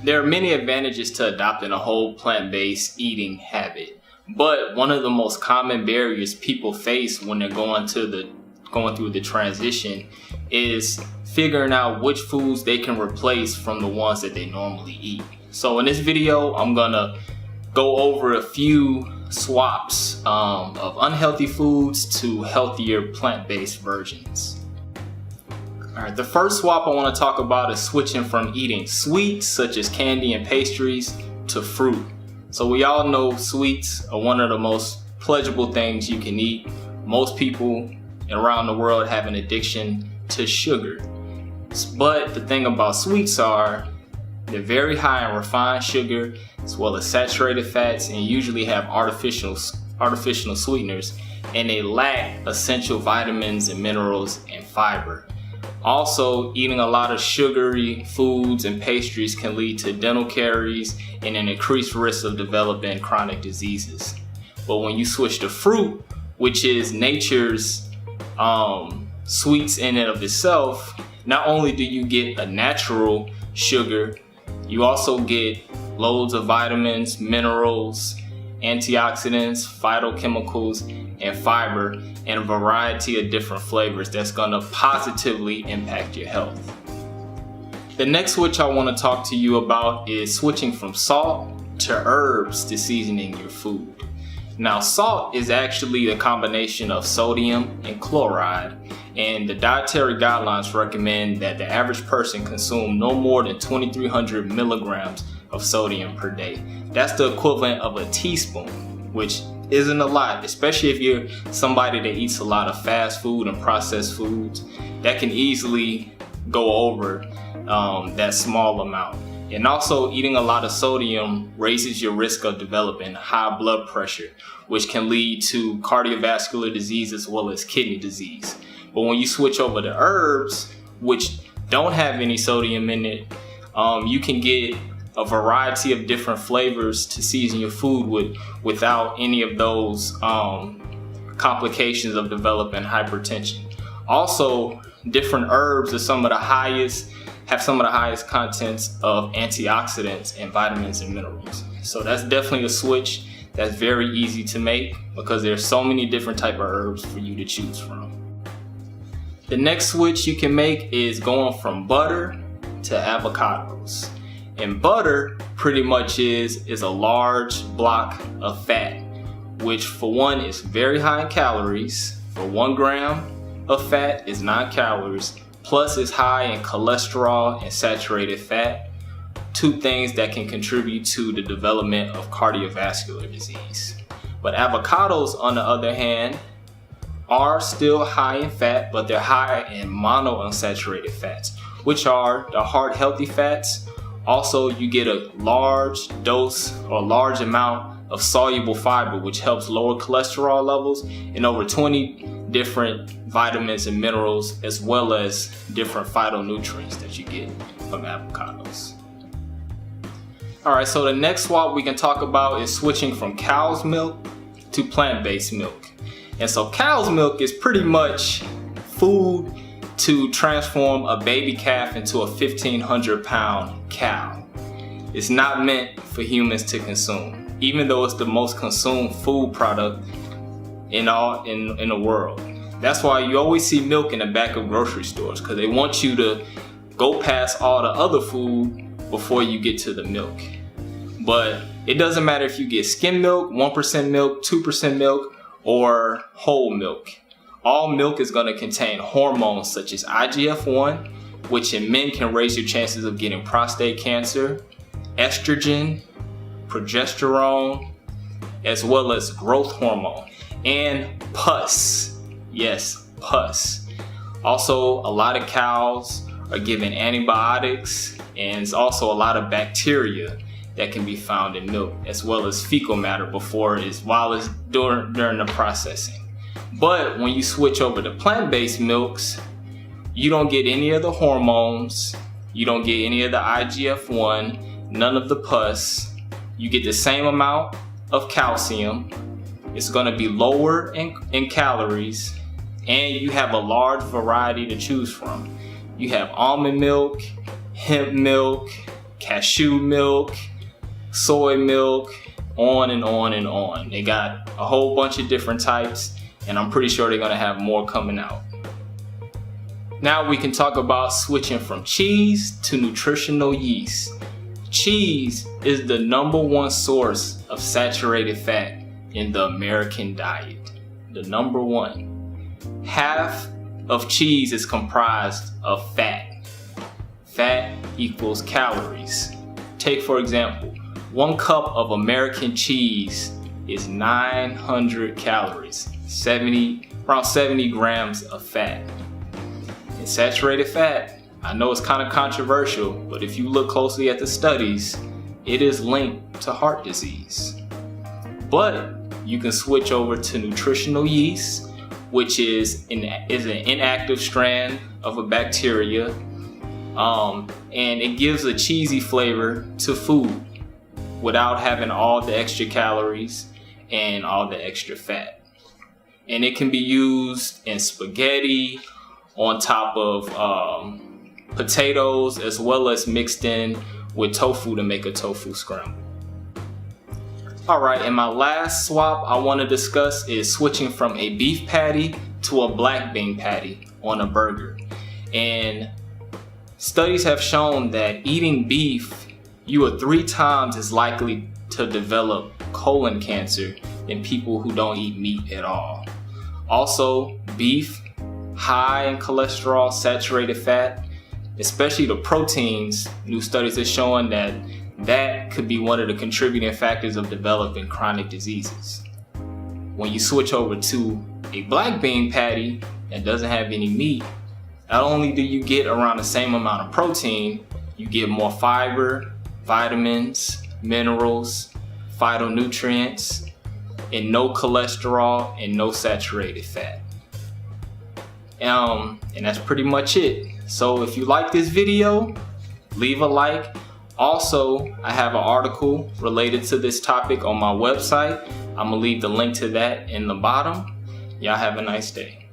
There are many advantages to adopting a whole plant-based eating habit, but one of the most common barriers people face when they're going through the transition is figuring out which foods they can replace from the ones that they normally eat. So in this video, I'm gonna go over a few swaps of unhealthy foods to healthier plant-based versions. Alright, the first swap I want to talk about is switching from eating sweets such as candy and pastries to fruit. So we all know sweets are one of the most pleasurable things you can eat. Most people around the world have an addiction to sugar. But the thing about sweets are they're very high in refined sugar as well as saturated fats, and usually have artificial sweeteners, and they lack essential vitamins and minerals and fiber. Also, eating a lot of sugary foods and pastries can lead to dental caries and an increased risk of developing chronic diseases. But when you switch to fruit, which is nature's sweets in and of itself, not only do you get a natural sugar, you also get loads of vitamins, minerals, antioxidants, phytochemicals, and fiber, and a variety of different flavors that's gonna positively impact your health. The next switch I want to talk to you about is switching from salt to herbs to seasoning your food. Now, salt is actually a combination of sodium and chloride, and the dietary guidelines recommend that the average person consume no more than 2,300 milligrams of sodium per day. That's the equivalent of a teaspoon, which isn't a lot, especially if you're somebody that eats a lot of fast food and processed foods. That can easily go over that small amount. And also, eating a lot of sodium raises your risk of developing high blood pressure, which can lead to cardiovascular disease as well as kidney disease. But when you switch over to herbs, which don't have any sodium in it, you can get a variety of different flavors to season your food with without any of those complications of developing hypertension. Also, different herbs have some of the highest contents of antioxidants and vitamins and minerals. So that's definitely a switch that's very easy to make because there's so many different type of herbs for you to choose from. The next switch you can make is going from butter to avocados. And butter pretty much is a large block of fat, which for one is very high in calories. For 1 gram of fat is 9 calories, plus it's high in cholesterol and saturated fat, two things that can contribute to the development of cardiovascular disease. But avocados, on the other hand, are still high in fat, but they're high in monounsaturated fats, which are the heart healthy fats. Also, you get a large dose or large amount of soluble fiber, which helps lower cholesterol levels, and over 20 different vitamins and minerals, as well as different phytonutrients that you get from avocados. Alright, so the next swap we can talk about is switching from cow's milk to plant-based milk. And so cow's milk is pretty much food to transform a baby calf into a 1,500 pound cow. It's not meant for humans to consume, even though it's the most consumed food product in the world. That's why you always see milk in the back of grocery stores, because they want you to go past all the other food before you get to the milk. But it doesn't matter if you get skim milk, 1% milk, 2% milk, or whole milk. All milk is going to contain hormones such as IGF-1, which in men can raise your chances of getting prostate cancer, estrogen, progesterone, as well as growth hormone, and pus. Yes, pus. Also, a lot of cows are given antibiotics, and there's also a lot of bacteria that can be found in milk, as well as fecal matter during the processing. But when you switch over to plant-based milks, you don't get any of the hormones, you don't get any of the IGF-1, none of the pus. You get the same amount of calcium. It's going to be lower in calories, and you have a large variety to choose from. You have almond milk, hemp milk, cashew milk, soy milk, on and on and on. They got a whole bunch of different types, and I'm pretty sure they're gonna have more coming out. Now we can talk about switching from cheese to nutritional yeast. Cheese is the #1 source of saturated fat in the American diet. The #1. Half of cheese is comprised of fat. Fat equals calories. Take for example, 1 cup of American cheese is 900 calories, around 70 grams of fat. And saturated fat, I know it's kind of controversial, but if you look closely at the studies, it is linked to heart disease. But you can switch over to nutritional yeast, which is an inactive strand of a bacteria, and it gives a cheesy flavor to food without having all the extra calories and all the extra fat. And it can be used in spaghetti, on top of potatoes, as well as mixed in with tofu to make a tofu scramble. Alright, and my last swap I want to discuss is switching from a beef patty to a black bean patty on a burger. And studies have shown that eating beef, you are 3 times as likely to develop colon cancer than people who don't eat meat at all. Also, beef, high in cholesterol, saturated fat, especially the proteins. New studies are showing that could be one of the contributing factors of developing chronic diseases. When you switch over to a black bean patty that doesn't have any meat, not only do you get around the same amount of protein, you get more fiber, vitamins, minerals, phytonutrients, and no cholesterol and no saturated fat. And that's pretty much it. So if you like this video, leave a like. Also, I have an article related to this topic on my website. I'm gonna leave the link to that in the bottom. Y'all have a nice day.